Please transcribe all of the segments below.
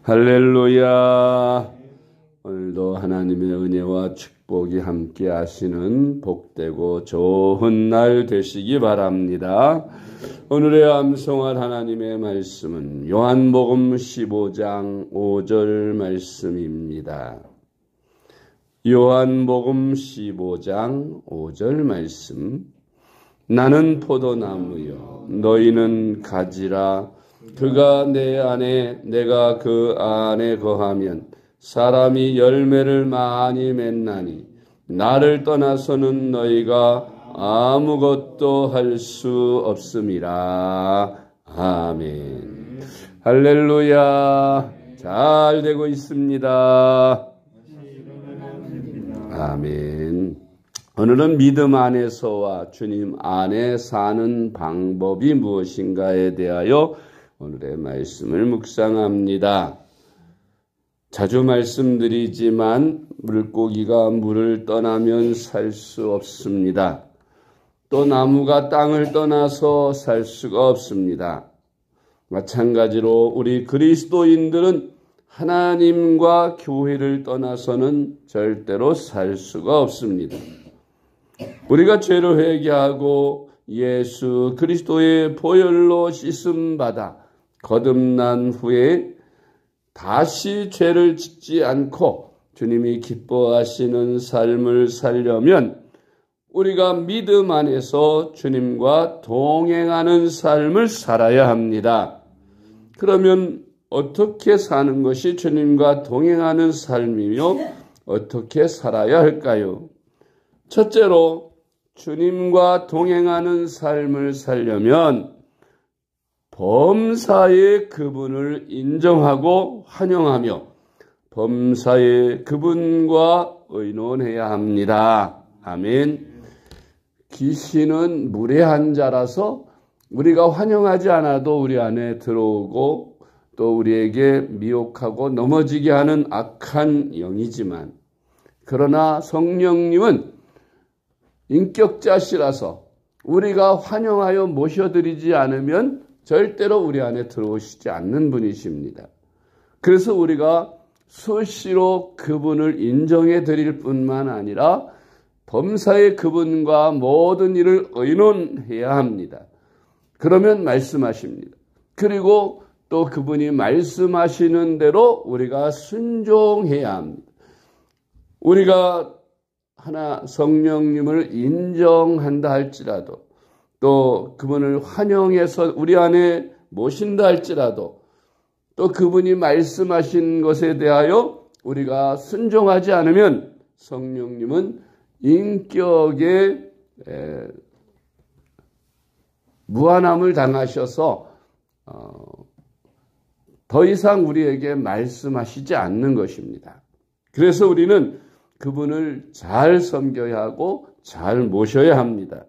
할렐루야. 오늘도 하나님의 은혜와 축복이 함께 하시는 복되고 좋은 날 되시기 바랍니다. 오늘의 암송할 하나님의 말씀은 요한복음 15장 5절 말씀입니다. 요한복음 15장 5절 말씀. 나는 포도나무요 너희는 가지라. 그가 내 안에 내가 그 안에 거하면 사람이 열매를 많이 맺나니 나를 떠나서는 너희가 아무것도 할 수 없음이라. 아멘. 할렐루야. 잘 되고 있습니다. 아멘. 오늘은 믿음 안에서와 주님 안에 사는 방법이 무엇인가에 대하여 오늘의 말씀을 묵상합니다. 자주 말씀드리지만 물고기가 물을 떠나면 살 수 없습니다. 또 나무가 땅을 떠나서 살 수가 없습니다. 마찬가지로 우리 그리스도인들은 하나님과 교회를 떠나서는 절대로 살 수가 없습니다. 우리가 죄를 회개하고 예수 그리스도의 보혈로 씻음받아 거듭난 후에 다시 죄를 짓지 않고 주님이 기뻐하시는 삶을 살려면 우리가 믿음 안에서 주님과 동행하는 삶을 살아야 합니다. 그러면 어떻게 사는 것이 주님과 동행하는 삶이며 어떻게 살아야 할까요? 첫째로 주님과 동행하는 삶을 살려면 범사의 그분을 인정하고 환영하며 범사의 그분과 의논해야 합니다. 아멘. 귀신은 무례한 자라서 우리가 환영하지 않아도 우리 안에 들어오고 또 우리에게 미혹하고 넘어지게 하는 악한 영이지만 그러나 성령님은 인격자시라서 우리가 환영하여 모셔드리지 않으면 절대로 우리 안에 들어오시지 않는 분이십니다. 그래서 우리가 수시로 그분을 인정해 드릴 뿐만 아니라 범사의 그분과 모든 일을 의논해야 합니다. 그러면 말씀하십니다. 그리고 또 그분이 말씀하시는 대로 우리가 순종해야 합니다. 우리가 하나 성령님을 인정한다 할지라도 또 그분을 환영해서 우리 안에 모신다 할지라도 또 그분이 말씀하신 것에 대하여 우리가 순종하지 않으면 성령님은 인격에 무한함을 당하셔서 더 이상 우리에게 말씀하시지 않는 것입니다. 그래서 우리는 그분을 잘 섬겨야 하고 잘 모셔야 합니다.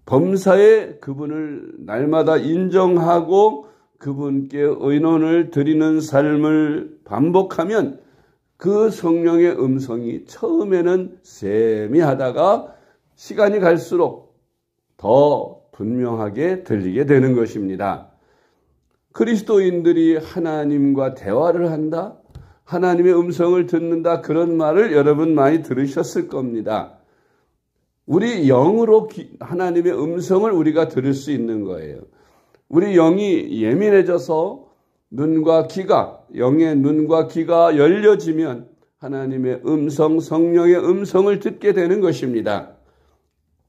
범사에 그분을 날마다 인정하고 그분께 의논을 드리는 삶을 반복하면 그 성령의 음성이 처음에는 세미하다가 시간이 갈수록 더 분명하게 들리게 되는 것입니다. 그리스도인들이 하나님과 대화를 한다, 하나님의 음성을 듣는다, 그런 말을 여러분 많이 들으셨을 겁니다. 우리 영으로 하나님의 음성을 우리가 들을 수 있는 거예요. 우리 영이 예민해져서 눈과 귀가, 영의 눈과 귀가 열려지면 하나님의 음성, 성령의 음성을 듣게 되는 것입니다.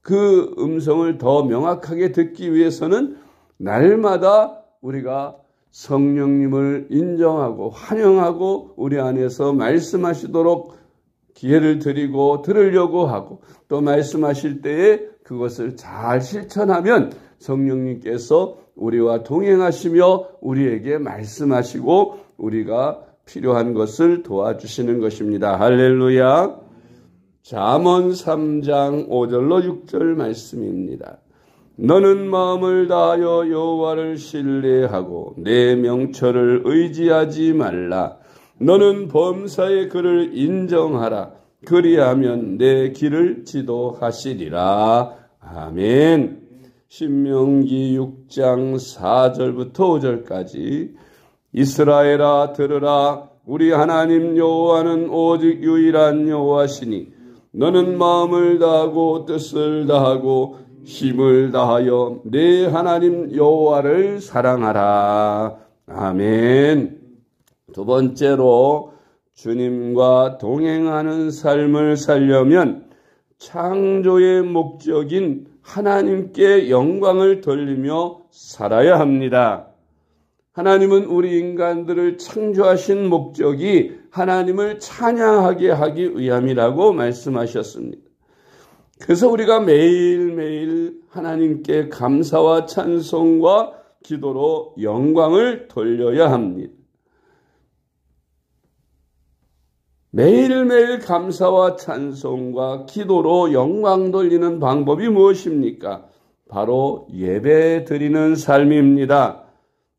그 음성을 더 명확하게 듣기 위해서는 날마다 우리가 성령님을 인정하고 환영하고 우리 안에서 말씀하시도록 기회를 드리고 들으려고 하고 또 말씀하실 때에 그것을 잘 실천하면 성령님께서 우리와 동행하시며 우리에게 말씀하시고 우리가 필요한 것을 도와주시는 것입니다. 할렐루야. 잠언 3장 5절로 6절 말씀입니다. 너는 마음을 다하여 여호와를 신뢰하고 내 명철을 의지하지 말라. 너는 범사의 그를 인정하라. 그리하면 내 길을 지도하시리라. 아멘. 신명기 6장 4절부터 5절까지 이스라엘아 들으라. 우리 하나님 여호와는 오직 유일한 여호와시니 너는 마음을 다하고 뜻을 다하고 힘을 다하여 내 하나님 여호와를 사랑하라. 아멘. 두 번째로 주님과 동행하는 삶을 살려면 창조의 목적인 하나님께 영광을 돌리며 살아야 합니다. 하나님은 우리 인간들을 창조하신 목적이 하나님을 찬양하게 하기 위함이라고 말씀하셨습니다. 그래서 우리가 매일매일 하나님께 감사와 찬송과 기도로 영광을 돌려야 합니다. 매일매일 감사와 찬송과 기도로 영광 돌리는 방법이 무엇입니까? 바로 예배 드리는 삶입니다.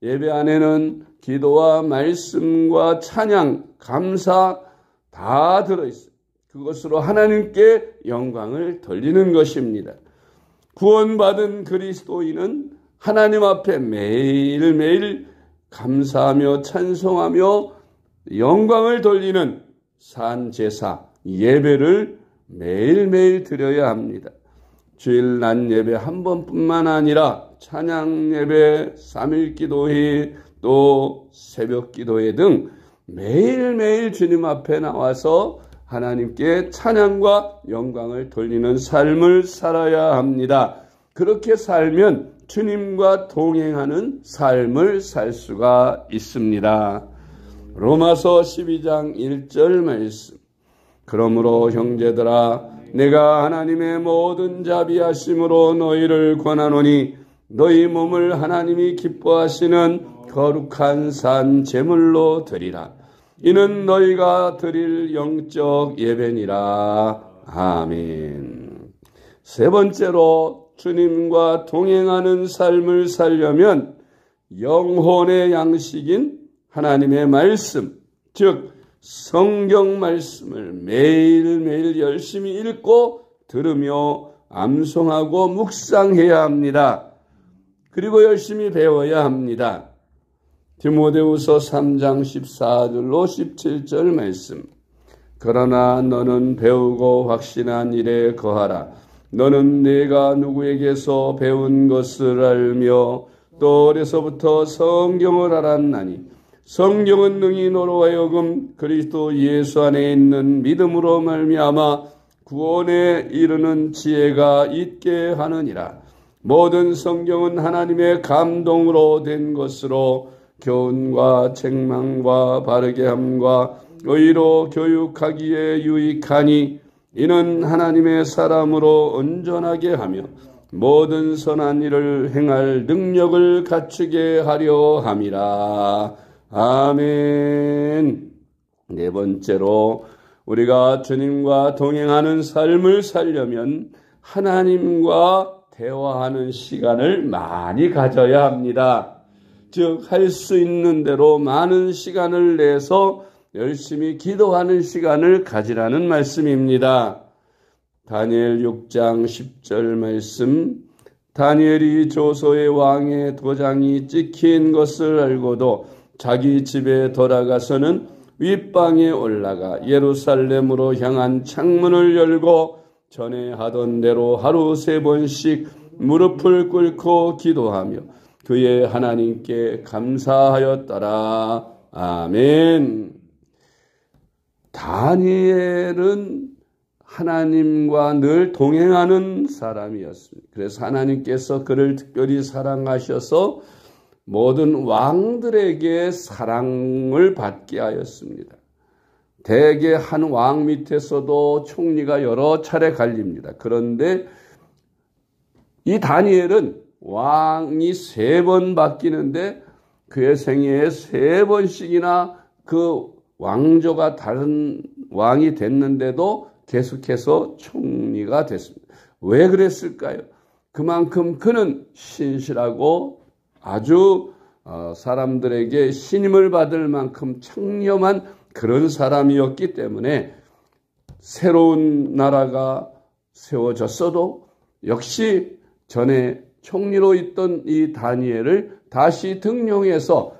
예배 안에는 기도와 말씀과 찬양, 감사 다 들어있어요. 그것으로 하나님께 영광을 돌리는 것입니다. 구원받은 그리스도인은 하나님 앞에 매일매일 감사하며 찬송하며 영광을 돌리는 산제사, 예배를 매일매일 드려야 합니다. 주일 낮 예배 한 번뿐만 아니라 찬양 예배, 3일 기도회, 또 새벽 기도회 등 매일매일 주님 앞에 나와서 하나님께 찬양과 영광을 돌리는 삶을 살아야 합니다. 그렇게 살면 주님과 동행하는 삶을 살 수가 있습니다. 로마서 12장 1절 말씀. 그러므로 형제들아 내가 하나님의 모든 자비하심으로 너희를 권하노니 너희 몸을 하나님이 기뻐하시는 거룩한 산 제물로 드리라. 이는 너희가 드릴 영적 예배니라. 아멘. 세 번째로 주님과 동행하는 삶을 살려면 영혼의 양식인 하나님의 말씀, 즉 성경 말씀을 매일매일 열심히 읽고 들으며 암송하고 묵상해야 합니다. 그리고 열심히 배워야 합니다. 디모데후서 3장 14절로 17절 말씀. 그러나 너는 배우고 확신한 일에 거하라. 너는 내가 누구에게서 배운 것을 알며 또 어려서부터 성경을 알았나니 성경은 능히 너로 하여금 그리스도 예수 안에 있는 믿음으로 말미암아 구원에 이르는 지혜가 있게 하느니라. 모든 성경은 하나님의 감동으로 된 것으로 교훈과 책망과 바르게 함과 의로 교육하기에 유익하니 이는 하나님의 사람으로 온전하게 하며 모든 선한 일을 행할 능력을 갖추게 하려 함이라. 아멘. 네 번째로 우리가 주님과 동행하는 삶을 살려면 하나님과 대화하는 시간을 많이 가져야 합니다. 즉, 할 수 있는 대로 많은 시간을 내서 열심히 기도하는 시간을 가지라는 말씀입니다. 다니엘 6장 10절 말씀. 다니엘이 조소의 왕의 도장이 찍힌 것을 알고도 자기 집에 돌아가서는 윗방에 올라가 예루살렘으로 향한 창문을 열고 전에 하던 대로 하루 3번씩 무릎을 꿇고 기도하며 그의 하나님께 감사하였더라. 아멘. 다니엘은 하나님과 늘 동행하는 사람이었습니다. 그래서 하나님께서 그를 특별히 사랑하셔서 모든 왕들에게 사랑을 받게 하였습니다. 대개 한 왕 밑에서도 총리가 여러 차례 갈립니다. 그런데 이 다니엘은 왕이 3번 바뀌는데 그의 생애에 3번씩이나 그 왕조가 다른 왕이 됐는데도 계속해서 총리가 됐습니다. 왜 그랬을까요? 그만큼 그는 신실하고 아주 사람들에게 신임을 받을 만큼 청렴한 그런 사람이었기 때문에 새로운 나라가 세워졌어도 역시 전에 총리로 있던 이 다니엘을 다시 등용해서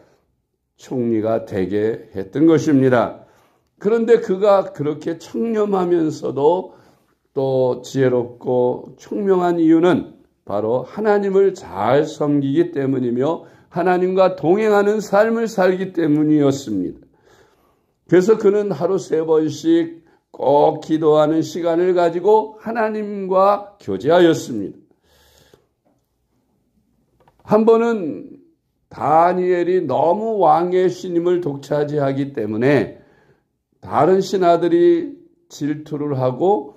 총리가 되게 했던 것입니다. 그런데 그가 그렇게 청렴하면서도 또 지혜롭고 총명한 이유는 바로 하나님을 잘 섬기기 때문이며 하나님과 동행하는 삶을 살기 때문이었습니다. 그래서 그는 하루 3번씩 꼭 기도하는 시간을 가지고 하나님과 교제하였습니다. 한 번은 다니엘이 너무 왕의 신임을 독차지하기 때문에 다른 신하들이 질투를 하고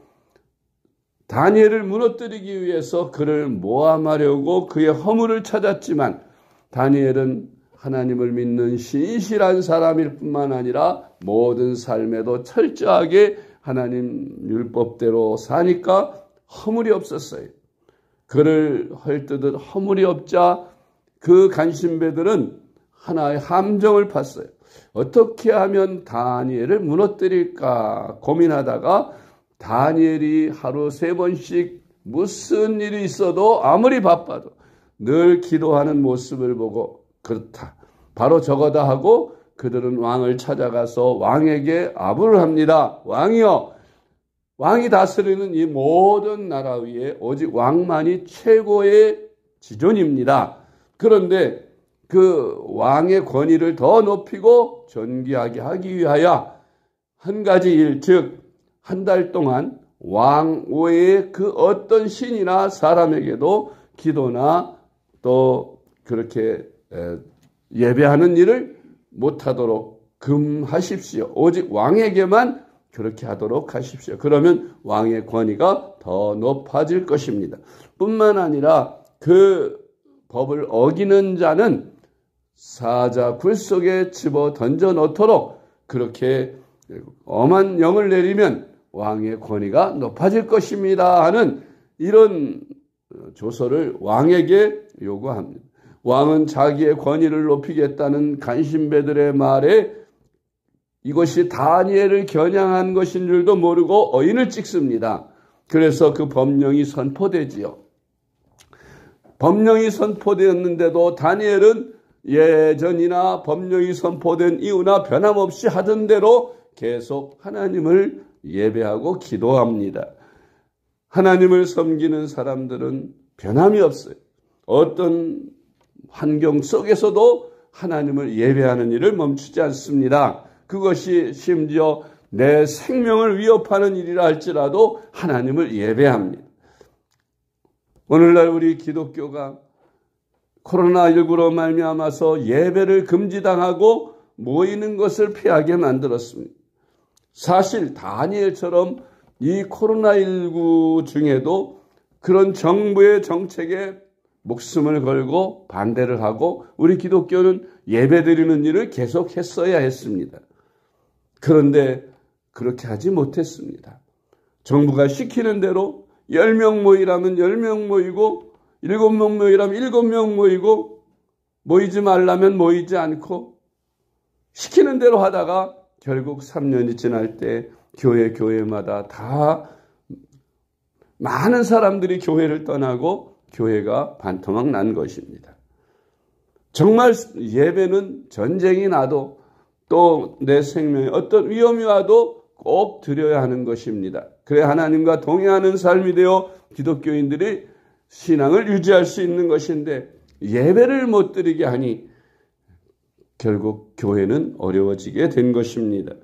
다니엘을 무너뜨리기 위해서 그를 모함하려고 그의 허물을 찾았지만 다니엘은 하나님을 믿는 신실한 사람일 뿐만 아니라 모든 삶에도 철저하게 하나님 율법대로 사니까 허물이 없었어요. 그를 헐뜯은 허물이 없자 그 간신배들은 하나의 함정을 팠어요. 어떻게 하면 다니엘을 무너뜨릴까 고민하다가 다니엘이 하루 3번씩 무슨 일이 있어도 아무리 바빠도 늘 기도하는 모습을 보고 그렇다, 바로 저거다 하고 그들은 왕을 찾아가서 왕에게 아부를 합니다. 왕이여, 왕이 다스리는 이 모든 나라 위에 오직 왕만이 최고의 지존입니다. 그런데 그 왕의 권위를 더 높이고 존귀하게 하기 위하여 한 가지 일, 즉 한 달 동안 왕 외에 그 어떤 신이나 사람에게도 기도나 또 그렇게 예배하는 일을 못하도록 금하십시오. 오직 왕에게만 그렇게 하도록 하십시오. 그러면 왕의 권위가 더 높아질 것입니다. 뿐만 아니라 그 법을 어기는 자는 사자 굴 속에 집어 던져 넣도록 그렇게 엄한 영을 내리면 왕의 권위가 높아질 것입니다 하는 이런 조서를 왕에게 요구합니다. 왕은 자기의 권위를 높이겠다는 간신배들의 말에 이것이 다니엘을 겨냥한 것인 줄도 모르고 어인을 찍습니다. 그래서 그 법령이 선포되지요. 법령이 선포되었는데도 다니엘은 예전이나 법령이 선포된 이유나 변함없이 하던 대로 계속 하나님을 예배하고 기도합니다. 하나님을 섬기는 사람들은 변함이 없어요. 어떤 환경 속에서도 하나님을 예배하는 일을 멈추지 않습니다. 그것이 심지어 내 생명을 위협하는 일이라 할지라도 하나님을 예배합니다. 오늘날 우리 기독교가 코로나19로 말미암아서 예배를 금지당하고 모이는 것을 피하게 만들었습니다. 사실 다니엘처럼 이 코로나19 중에도 그런 정부의 정책에 목숨을 걸고 반대를 하고 우리 기독교는 예배드리는 일을 계속했어야 했습니다. 그런데 그렇게 하지 못했습니다. 정부가 시키는 대로 10명 모이라면 10명 모이고 7명 모이라면 7명 모이고 모이지 말라면 모이지 않고 시키는 대로 하다가 결국 3년이 지날 때 교회마다 다 많은 사람들이 교회를 떠나고 교회가 반토막 난 것입니다. 정말 예배는 전쟁이 나도 또 내 생명에 어떤 위험이 와도 꼭 드려야 하는 것입니다. 그래야 하나님과 동행하는 삶이 되어 기독교인들이 신앙을 유지할 수 있는 것인데 예배를 못 드리게 하니 결국 교회는 어려워지게 된 것입니다.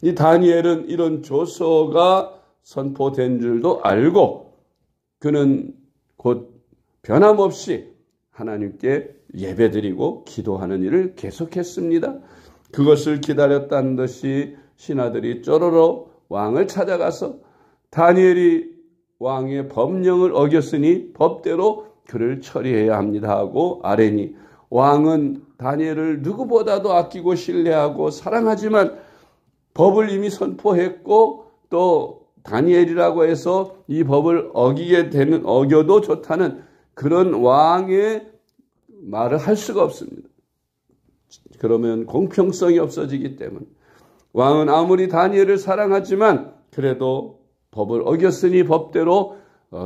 이 다니엘은 이런 조서가 선포된 줄도 알고 그는 곧 변함없이 하나님께 예배드리고 기도하는 일을 계속했습니다. 그것을 기다렸다는 듯이 신하들이 쪼로로 왕을 찾아가서 다니엘이 왕의 법령을 어겼으니 법대로 그를 처리해야 합니다 하고 아뢰니 왕은 다니엘을 누구보다도 아끼고 신뢰하고 사랑하지만 법을 이미 선포했고 또 다니엘이라고 해서 이 법을 어겨도 좋다는 그런 왕의 말을 할 수가 없습니다. 그러면 공평성이 없어지기 때문에 왕은 아무리 다니엘을 사랑하지만 그래도 법을 어겼으니 법대로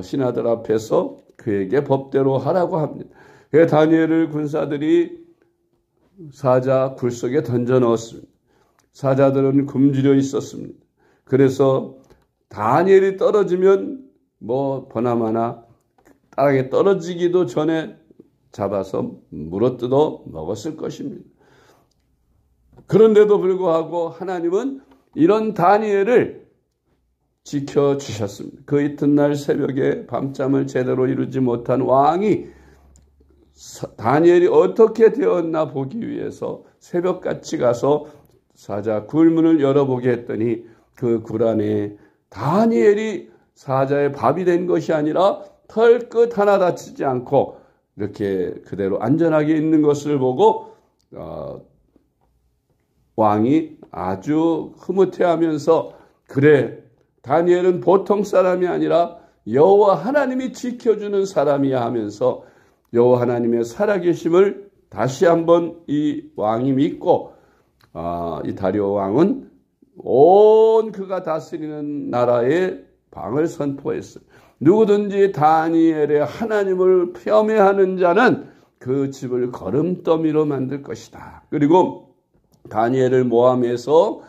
신하들 앞에서 그에게 법대로 하라고 합니다. 다니엘을 군사들이 사자 굴 속에 던져 넣었습니다. 사자들은 굶주려 있었습니다. 그래서 다니엘이 떨어지면 보나마나 땅에 떨어지기도 전에 잡아서 물어뜯어 먹었을 것입니다. 그런데도 불구하고 하나님은 이런 다니엘을 지켜주셨습니다. 그 이튿날 새벽에 밤잠을 제대로 이루지 못한 왕이 다니엘이 어떻게 되었나 보기 위해서 새벽같이 가서 사자 굴문을 열어보게 했더니 그 굴 안에 다니엘이 사자의 밥이 된 것이 아니라 털끝 하나 다치지 않고 이렇게 그대로 안전하게 있는 것을 보고 왕이 아주 흐뭇해하면서 그래, 다니엘은 보통 사람이 아니라 여호와 하나님이 지켜주는 사람이야 하면서 여호와 하나님의 살아계심을 다시 한번 이 왕이 믿고 이 다리오 왕은 온 그가 다스리는 나라의 방을 선포했어요. 누구든지 다니엘의 하나님을 폄훼하는 자는 그 집을 거름더미로 만들 것이다. 그리고 다니엘을 모함해서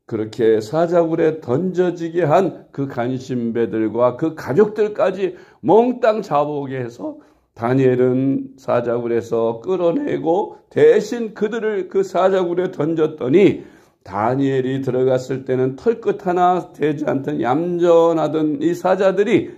그렇게 사자굴에 던져지게 한 그 간신배들과 그 가족들까지 몽땅 잡아오게 해서 다니엘은 사자굴에서 끌어내고 대신 그들을 그 사자굴에 던졌더니 다니엘이 들어갔을 때는 털끝 하나 되지 않던 얌전하던 이 사자들이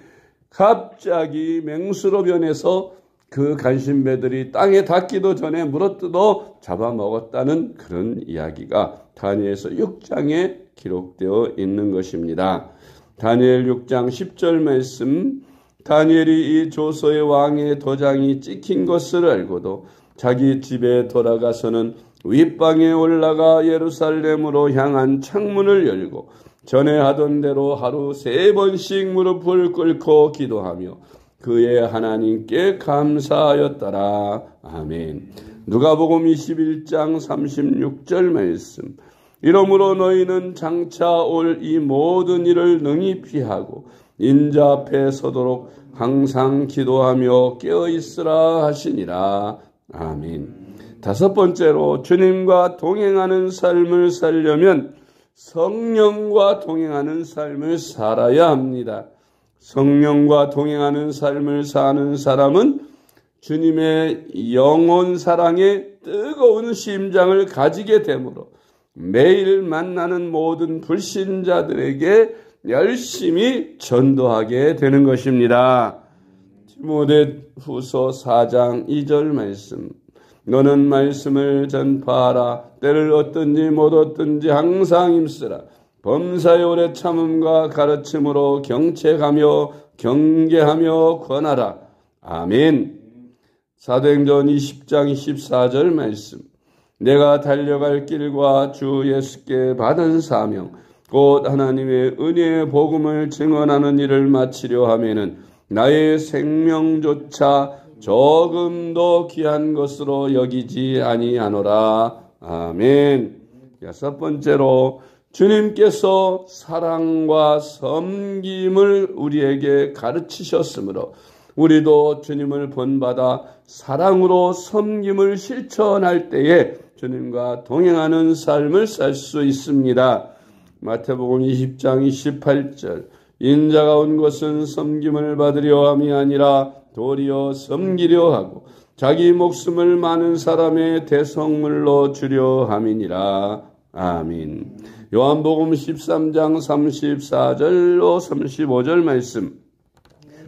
갑자기 맹수로 변해서 그 간신배들이 땅에 닿기도 전에 물어뜯어 잡아먹었다는 그런 이야기가 다니엘서 6장에 기록되어 있는 것입니다. 다니엘 6장 10절 말씀, 다니엘이 이 조서의 왕의 도장이 찍힌 것을 알고도 자기 집에 돌아가서는 윗방에 올라가 예루살렘으로 향한 창문을 열고 전에 하던 대로 하루 3번씩 무릎을 꿇고 기도하며 그의 하나님께 감사하였더라. 아멘. 누가복음 21장 36절 말씀, 이러므로 너희는 장차 올 이 모든 일을 능히 피하고 인자 앞에 서도록 항상 기도하며 깨어있으라 하시니라. 아멘. 5번째로 주님과 동행하는 삶을 살려면 성령과 동행하는 삶을 살아야 합니다. 성령과 동행하는 삶을 사는 사람은 주님의 영혼 사랑에 뜨거운 심장을 가지게 되므로 매일 만나는 모든 불신자들에게 열심히 전도하게 되는 것입니다. 디모데후서 4장 2절 말씀, 너는 말씀을 전파하라. 때를 얻든지 못 얻든지 항상 힘쓰라. 범사의 오래 참음과 가르침으로 경책하며 경계하며 권하라. 아멘. 사도행전 20장 24절 말씀, 내가 달려갈 길과 주 예수께 받은 사명 곧 하나님의 은혜의 복음을 증언하는 일을 마치려 하면은 나의 생명조차 조금도 귀한 것으로 여기지 아니하노라. 아멘. 6번째로 주님께서 사랑과 섬김을 우리에게 가르치셨으므로 우리도 주님을 본받아 사랑으로 섬김을 실천할 때에 주님과 동행하는 삶을 살 수 있습니다. 마태복음 20장 28절, 인자가 온 것은 섬김을 받으려 함이 아니라 도리어 섬기려 하고 자기 목숨을 많은 사람의 대성물로 주려 함이니라. 아멘. 요한복음 13장 34절로 35절 말씀,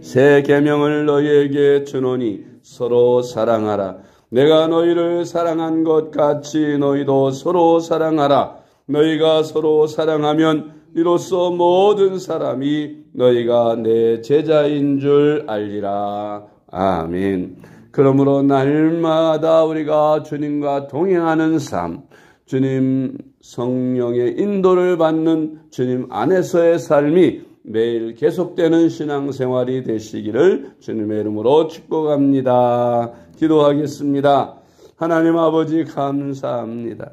새 계명을 너희에게 주노니 서로 사랑하라. 내가 너희를 사랑한 것 같이 너희도 서로 사랑하라. 너희가 서로 사랑하면 이로써 모든 사람이 너희가 내 제자인 줄 알리라. 아멘. 그러므로 날마다 우리가 주님과 동행하는 삶, 주님 성령의 인도를 받는 주님 안에서의 삶이 매일 계속되는 신앙생활이 되시기를 주님의 이름으로 축복합니다. 기도하겠습니다. 하나님 아버지 감사합니다.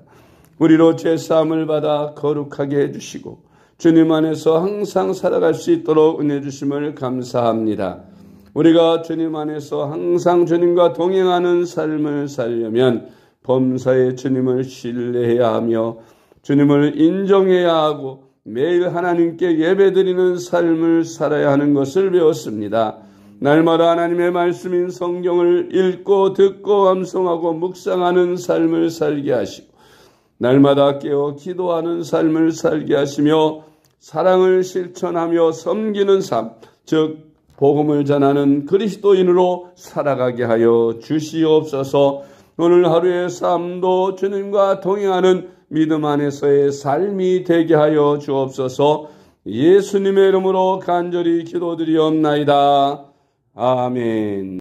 우리로 죄사함을 받아 거룩하게 해주시고 주님 안에서 항상 살아갈 수 있도록 은혜 주심을 감사합니다. 우리가 주님 안에서 항상 주님과 동행하는 삶을 살려면 범사에 주님을 신뢰해야 하며 주님을 인정해야 하고 매일 하나님께 예배드리는 삶을 살아야 하는 것을 배웠습니다. 날마다 하나님의 말씀인 성경을 읽고 듣고 암송하고 묵상하는 삶을 살게 하시고 날마다 깨어 기도하는 삶을 살게 하시며 사랑을 실천하며 섬기는 삶, 즉 복음을 전하는 그리스도인으로 살아가게 하여 주시옵소서. 오늘 하루의 삶도 주님과 동행하는 믿음 안에서의 삶이 되게 하여 주옵소서. 예수님의 이름으로 간절히 기도드리옵나이다. 아멘.